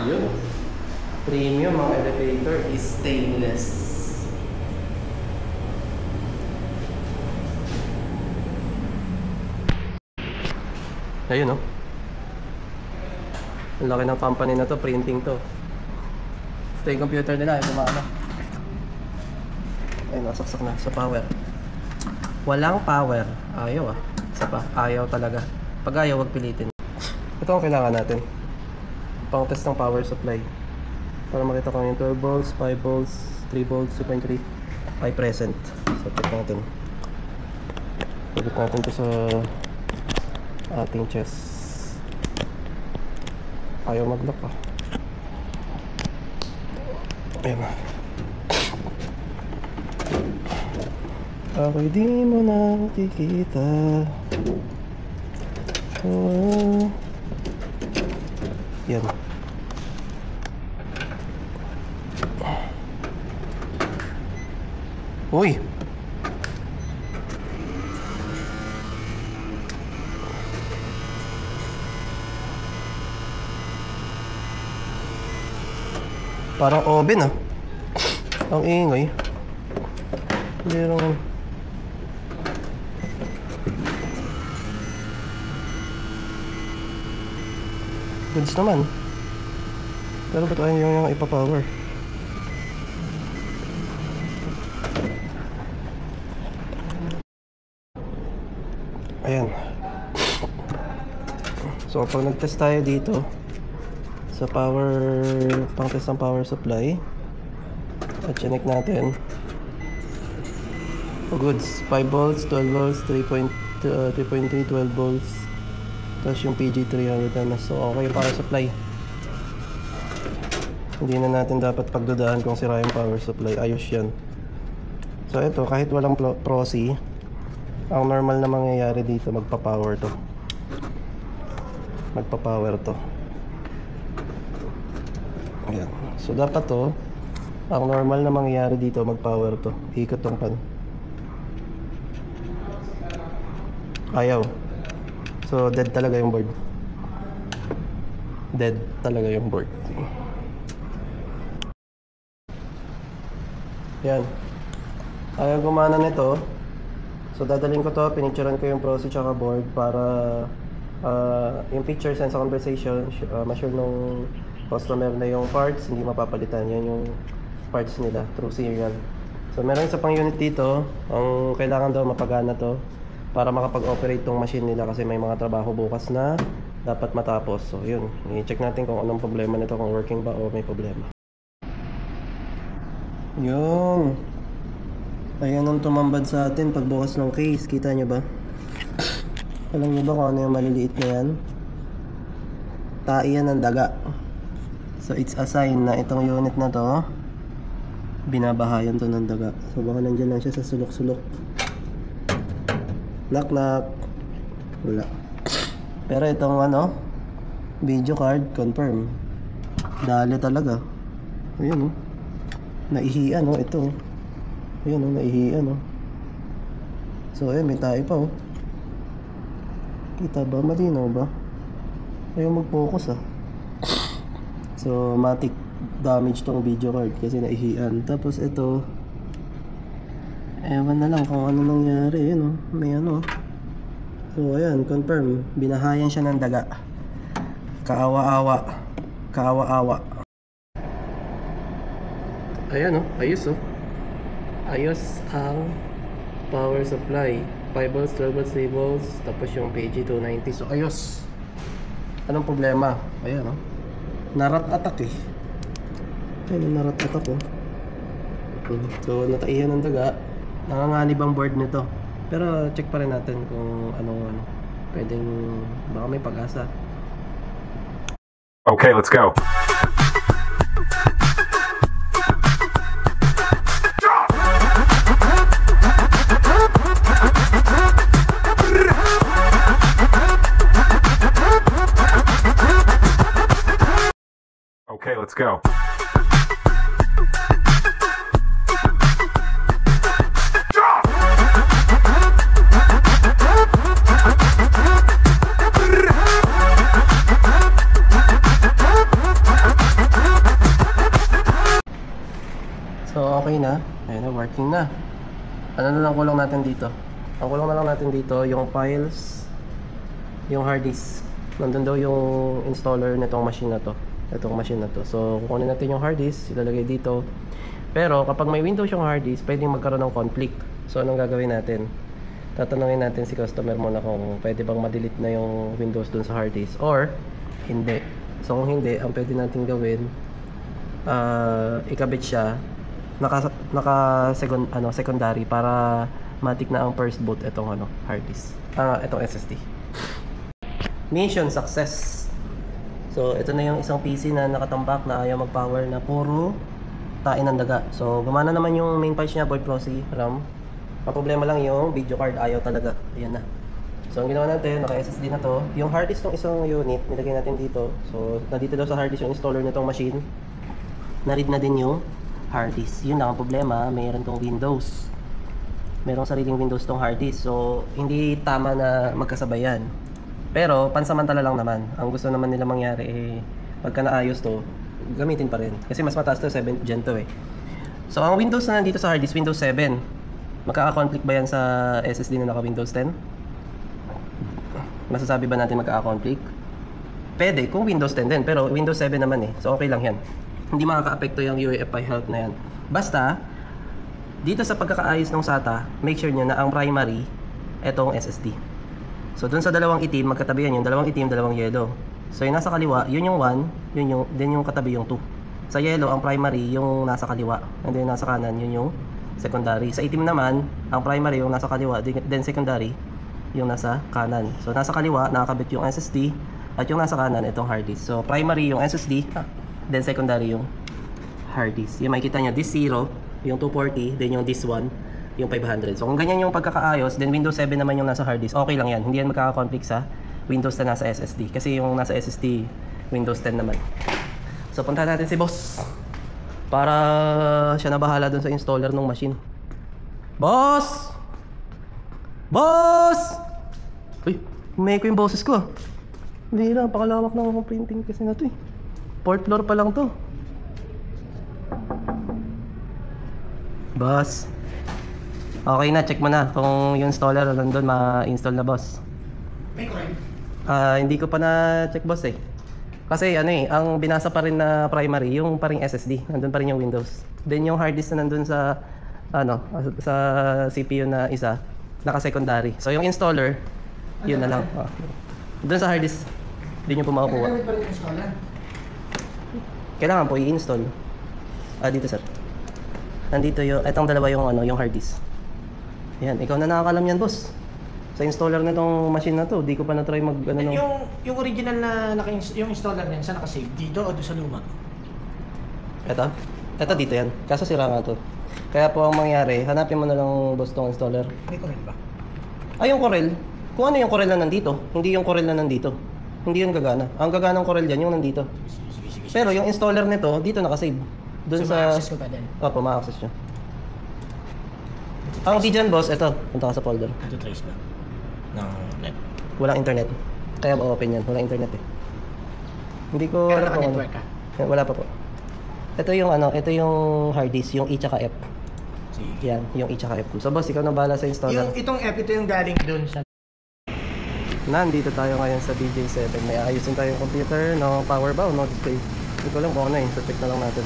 Yun. Premium ang elevator is stainless. Ayun, oh. Ang laki ng company na to, printing to. Ito yung computer nila, yung gumana. Ayun, nasaksak na sa power. Walang power. Ayaw, ah. Isa pa, ayaw talaga. Pag ayaw, wag pilitin. Ito ang kailangan natin. Pang test ng power supply. Para makita ko yung 12 volts, 5 volts, 3 volts, 2.3 ay present. So, check natin. Pagkat natin to sa ating chest. Ayaw mag-lock, ah. Ayan na. Ako'y di mo nakikita. Oh. Yan. Uy! Parang oven, ah. Ang ingay. Merong goods naman. Pero ba't ayaw yung ipapower? Ayan. So pag nag-test tayo dito sa power, pang test ng power supply, at check natin. Goods, 5 volts, 12 volts, 3.3, 12 volts. Tapos yung PG300 na. So okay yung power supply. Hindi na natin dapat pagdudaan kung sira yung power supply. Ayos yan. So ito, kahit walang proxy, ang normal na mangyayari dito, magpa-power to. Magpa-power to. Ayan. So dapat to, ang normal na mangyayari dito, mag-power to. Ikot tong pan. Ayaw. So dead talaga yung board. Dead talaga yung board. Yan. Ayaw gumana nito. So dadalhin ko to, pinicturean ko yung proxy tsaka board para yung picture send sa conversation, ma-sure nung customer na yung parts hindi mapapalitan. Yan yung parts nila through serial. So meron isa pang unit dito. Ang kailangan daw mapagana to para makapag-operate tong machine nila kasi may mga trabaho bukas na dapat matapos. So yun, i-check natin kung anong problema nito, kung working ba o may problema. Yun. Ayan ang tumambad sa atin pagbukas ng case. Kita nyo ba? Alam nyo ba kung ano yung maliliit na yan? Tai yan ng daga. So it's a sign na itong unit na to binabahayan to ng daga. So baka nandyan lang siya sa sulok-sulok. Knock knock. Wala. Pero itong ano, video card confirm. Dali talaga. Ayun, oh. Naihian, oh, ito. Ayun, oh, naihian, oh. So ayun, may tayo pa, oh. Kita ba? Malinaw ba? Ayaw mag-focus, ah. So matic damage tong video card kasi naihian. Tapos ito, ewan na lang kung ano nangyari. Ayun, oh. May ano. So ayan, confirm. Binahayan siya ng daga. Kaawa-awa. Kaawa-awa. Ayan, oh. Ayos, oh. Ayos ang power supply. 5 volts, 12 volts, 3 volts. Tapos yung PG290. So ayos. Anong problema? Ayan, oh. Narat-attack, eh. Ayun, narat-attack, oh. So nataihan ng daga. Nanganganib ang board nito. Pero check pa rin natin kung anong pwedeng, baka may pag-asa. Okay, let's go. Okay, let's go. working na. Ano na lang kulang natin dito? Ang kulang na lang natin dito, yung files, yung hard disk. Nandun daw yung installer nitong machine na to. Itong machine na to. So, kukunin natin yung hard disk, ilalagay dito. Pero, kapag may Windows yung hard disk, pwedeng magkaroon ng conflict. So, anong gagawin natin? Tatanungin natin si customer muna kung pwede bang ma-delete na yung Windows dun sa hard disk or hindi. So, kung hindi, ang pwede natin gawin, ikabit siya secondary para matik na ang first boot itong hard disk. Itong SSD. Mission success. So, ito na yung isang PC na nakatambak na ayaw mag-power na puro tain ng daga. So, gumana naman yung main parts niya, board proxy, RAM. Ang problema lang yung video card, ayaw talaga. Ayan na. So, ang ginawa natin, naka-SSD na to. Yung hard disk ng isang unit, nilagay natin dito. So, nandito daw sa hard disk yung installer nitong machine. Na-read na din yung hard disk. Yun lang ang problema, mayroon tong Windows. Merong sariling Windows tong hard disk. So, hindi tama na magkasabay yan. Pero, pansamantala lang naman. Ang gusto naman nila mangyari pagka naayos to, gamitin pa rin. Kasi mas mataas to, 7th gen to eh. So, ang Windows na nandito sa hard disk, Windows 7. Magkaka-conflict ba yan sa SSD na naka Windows 10? Masasabi ba natin magkaka-conflict? Pwede, kung Windows 10 din. Pero Windows 7 naman eh. So, okay lang yan. Hindi makaka-apekto yung UEFI health na yan. Basta, dito sa pagkakaayos ng SATA, make sure nyo na ang primary, etong SSD. So, dun sa dalawang itim, magkatabi yan yung dalawang itim, dalawang yellow. So, yung nasa kaliwa, yun yung 1, then yung katabi yung 2. Sa yellow, ang primary, yung nasa kaliwa. And then, nasa kanan, yun yung secondary. Sa itim naman, ang primary, yung nasa kaliwa, then secondary, yung nasa kanan. So, nasa kaliwa, nakakabit yung SSD, at yung nasa kanan, itong hard disk. So, primary yung SSD, then secondary yung hard disk. Yung makikita nyo, this 0, yung 240, then yung this 1, yung 500. So, kung ganyan yung pagkakaayos, then Windows 7 naman yung nasa hard disk, okay lang yan. Hindi yan magkaka-conflict sa Windows na nasa SSD. Kasi yung nasa SSD, Windows 10 naman. So, punta natin si boss para siya na bahala dun sa installer ng machine. Boss! Boss! Uy, may ko yung boses ko. Hindi lang, pakalawak ng akong printing kasi na to eh. 4th floor pa lang to. Boss, okay na, check mo na kung yung installer nandun ma-install na, boss. May coin? Hindi ko pa na-check, boss eh. Kasi ang binasa pa rin na primary, yung pa ring SSD, nandun pa rin yung Windows. Then yung hard disk na nandun sa sa CPU na isa, naka-secondary. So yung installer, yun na lang. Doon sa hard disk, hindi nyo po makukuha. Kailangan pa rin installer? Kailangan po i-install. Dito sir. Nandito yung, etong dalawa yung yung hard disk. Yan, ikaw na nakakalam yan, boss. Sa installer na tong machine na to, di ko pa na-try mag nung... Yung original na yung installer niyan, saan naka-save? Dito o doon sa luma? Ito dito yan. Kaso sira nga to. Kaya po ang mangyari, hanapin mo na lang, boss, tong installer. May coin ba? Yung Corel. Kung ano yung Corel na nandito, hindi yung Corel na nandito. Hindi yun gagana. Ang gaganang Corel dyan, yung nandito. Sige. Pero yung installer nito, dito naka-save. Doon So, sa... ma-access ko pa din? Opo, ma-access nyo. Ang di dyan, boss, ito. Punta ka sa folder. Ito trace ba? Ng net? Walang internet. Kaya open yan. Walang internet eh. Hindi ko... Pero alam kung naka-network ka? Wala pa po. Ito yung ito yung hard disk, yung E tsaka F. Sige. Yan, yung E tsaka F. So boss, ikaw na bahala sa installer. Itong app, ito yung galing doon sa... Nandito tayo ngayon sa DJ7. May ayusin tayong computer, no power ba o no display. Hindi ko lang kung ano eh. So check na lang natin.